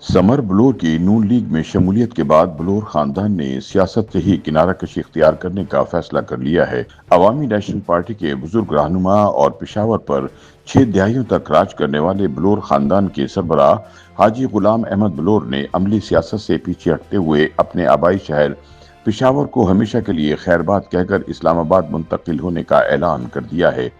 Summer बलोर की नून league में शमूलियत के बाद बलोर खानदान ने सियासत से ही किनारा कशी इख्तियार करने का फैसला कर लिया है। अवामी नेशनल पार्टी के बुजुर्ग रहनुमा और पेशावर पर 6 दहाइयों तक राज करने वाले बलोर खानदान के सरबराह हाजी गुलाम अहमद बलोर ने अमली सियासत से पीछे हटते हुए अपने आबाई शहर पेशावर को हमेशा के लिए खैरबाद कहकर इस्लामाबाद मुंतकिल होने का ऐलान कर दिया है।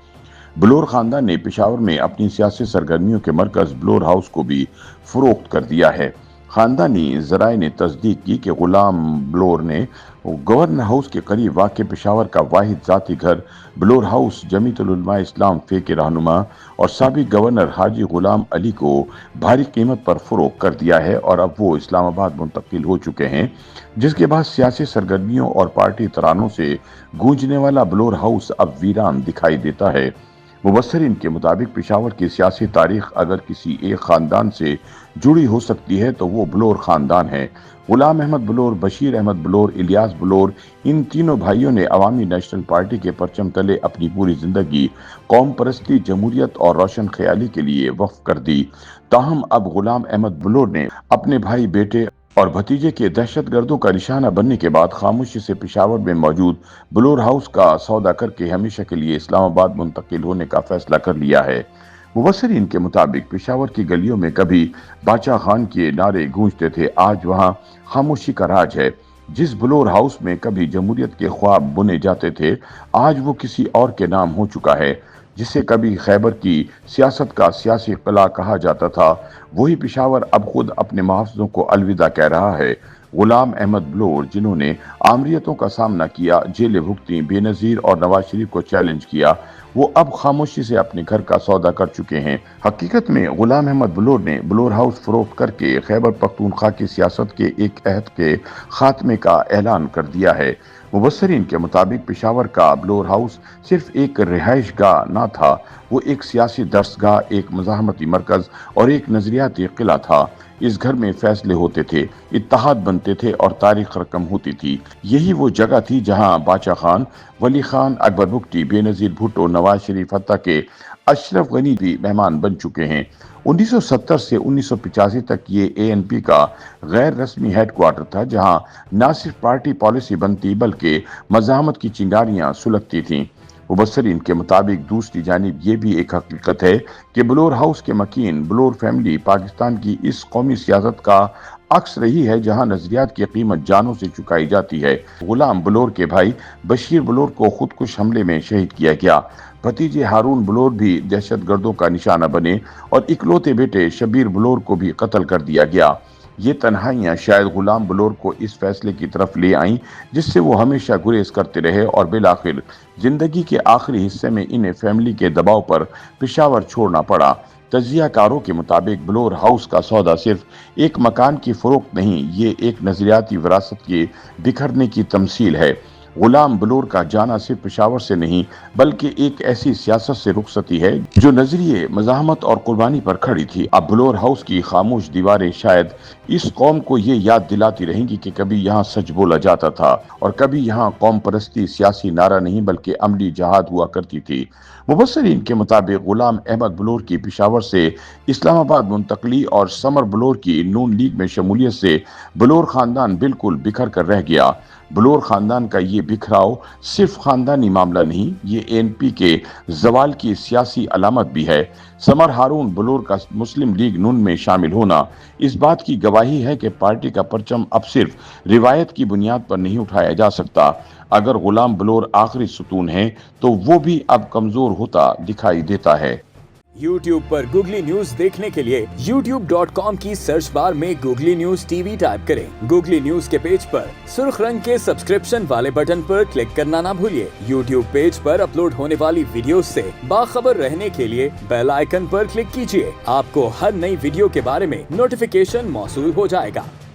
बलोर खानदान ने पेशावर में अपनी सियासी सरगर्मियों के मरकज बलोर हाउस को भी फरोख्त कर दिया है। खानदानी जराए ने तस्दीक की कि गुलाम बलोर ने गवर्नर हाउस के करीब वाक़ पेशावर का वाहिद ज़ाती घर बलोर हाउस जमीयतुल उलमा इस्लाम फे के रहनुमा और साबिक गवर्नर हाजी गुलाम अली को भारी कीमत पर फरोख्त कर दिया है और अब वो इस्लामाबाद मुंतकिल हो चुके हैं, जिसके बाद सियासी सरगर्मियों और पार्टी तरानों से गूंजने वाला बलोर हाउस अब वीरान दिखाई देता है। मुबस्सिरीन के मुताबिक पेशावर की सियासी तारीख अगर किसी एक खानदान से जुड़ी हो सकती है तो वो बलोर खानदान है। गुलाम अहमद बलोर, बशीर अहमद बलोर, इलियास बलोर, इन तीनों भाइयों ने अवामी नेशनल पार्टी के परचम तले अपनी पूरी जिंदगी कौम परस्ती, जमहूरियत और रोशन ख्याली के लिए वक्फ कर दी। ताहम अब गुलाम अहमद बलोर ने अपने भाई, बेटे और भतीजे के दहशतगर्दों का निशाना बनने के बाद खामोशी से पेशावर में मौजूद बलोर हाउस का सौदा करके हमेशा के लिए इस्लामाबाद मुंतकिल होने का फैसला कर लिया है। मुबस्सिरीन के मुताबिक पेशावर की गलियों में कभी बादशाह खान के नारे गूंजते थे, आज वहां खामोशी का राज है। जिस बलोर हाउस में कभी जमहूरियत के ख्वाब बुने जाते थे, आज वो किसी और के नाम हो चुका है। जिसे कभी खैबर की सियासत का सियासी किला कहा जाता था, वही पेशावर अब खुद अपने मुहाफ़िज़ों को अलविदा कह रहा है। गुलाम अहमद बलोर, जिन्होंने आमरीतों का सामना किया, जेलें भुगती, बेनज़ीर और नवाज शरीफ को चैलेंज किया, वो अब खामोशी से अपने घर का सौदा कर चुके हैं। हकीकत में गुलाम अहमद बलोर ने बलोर हाउस फरोख्त करके खैबर पख्तूनख्वा की सियासत के एक अहद के खात्मे का ऐलान कर दिया है। मुबस्सिरीन के मुताबिक पेशावर का बलोर हाउस सिर्फ एक रिहाइश गाह न था, वो एक सियासी दर्सगाह, एक मज़ाहमती मरकज और एक नजरियाती किला था। इस घर में फैसले होते थे, इत्तेहाद बनते थे और तारीख रकम होती थी। यही वो जगह थी जहां बादशाह खान, वली खान, अकबर बुगटी, बेनज़ीर भुट्टो, नवाज शरीफ हत्ता के अशरफ गनी भी मेहमान बन चुके हैं। 1970 से 1985 तक ये एएनपी का गैर रस्मी हेडक्वार्टर था, जहां न सिर्फ पार्टी पॉलिसी बनती बल्कि मज़ाहमत की चिंगारियां सुलगती थीं। मुबस्सिरीन के मुताबिक दूसरी जानिब ये भी एक हकीकत है कि बलोर हाउस के मकीन बलोर फैमिली पाकिस्तान की इस कौमी सियासत का अक्स रही है, जहां नजरियात की कीमत जानों से चुकाई जाती है। गुलाम बलोर के भाई बशीर बलोर को खुदकुश हमले में शहीद किया गया। भतीजे हारून बलोर भी दहशतगर्दों का निशाना बने और इकलौते बेटे शबीर बलोर को भी कत्ल कर दिया गया। ये तन्हाइयां शायद गुलाम बलोर को इस फैसले की तरफ ले आईं जिससे वो हमेशा गुरेज करते रहे और बिलाखिर जिंदगी के आखिरी हिस्से में इन्हें फैमिली के दबाव पर पेशावर छोड़ना पड़ा। तजियाकारों के मुताबिक बलोर हाउस का सौदा सिर्फ एक मकान की फरोख्त नहीं, ये एक नजरियाती विरासत के बिखरने की तमसील है। गुलाम बलोर का जाना सिर्फ पेशावर से नहीं बल्कि एक ऐसी सियासत से रुखसती है जो नजरिए, मज़ाहमत और कुर्बानी पर खड़ी थी। अब बलोर हाउस की खामोश दीवारें शायद इस कौम को ये याद दिलाती रहेंगी कि कभी यहाँ सच बोला जाता था और कभी यहाँ कौम परस्ती सियासी नारा नहीं बल्कि अमली जहाद हुआ करती थी। मुबस्सिरीन के मुताबिक गुलाम अहमद बलोर की पेशावर से इस्लामाबाद मुंतकली और समर बलोर की नून लीग में शमूलियत से बलोर खानदान बिल्कुल बिखर कर रह गया। बलोर खानदान का ये बिखराव सिर्फ खानदानी मामला नहीं, ये एएनपी के जवाल की सियासी अलामत भी है। समर हारून बलोर का मुस्लिम लीग नून में शामिल होना इस बात की गवाही है कि पार्टी का परचम अब सिर्फ रिवायत की बुनियाद पर नहीं उठाया जा सकता। अगर गुलाम बलोर आखिरी सुतून है तो वो भी अब कमजोर होता दिखाई देता है। YouTube पर गूगली न्यूज देखने के लिए youtube.com की सर्च बार में गूगली न्यूज टीवी टाइप करें। गूगली न्यूज के पेज पर सुर्ख रंग के सब्सक्रिप्शन वाले बटन पर क्लिक करना ना भूलिए। YouTube पेज पर अपलोड होने वाली वीडियोस से बाखबर रहने के लिए बेल आइकन पर क्लिक कीजिए। आपको हर नई वीडियो के बारे में नोटिफिकेशन मौसूल हो जाएगा।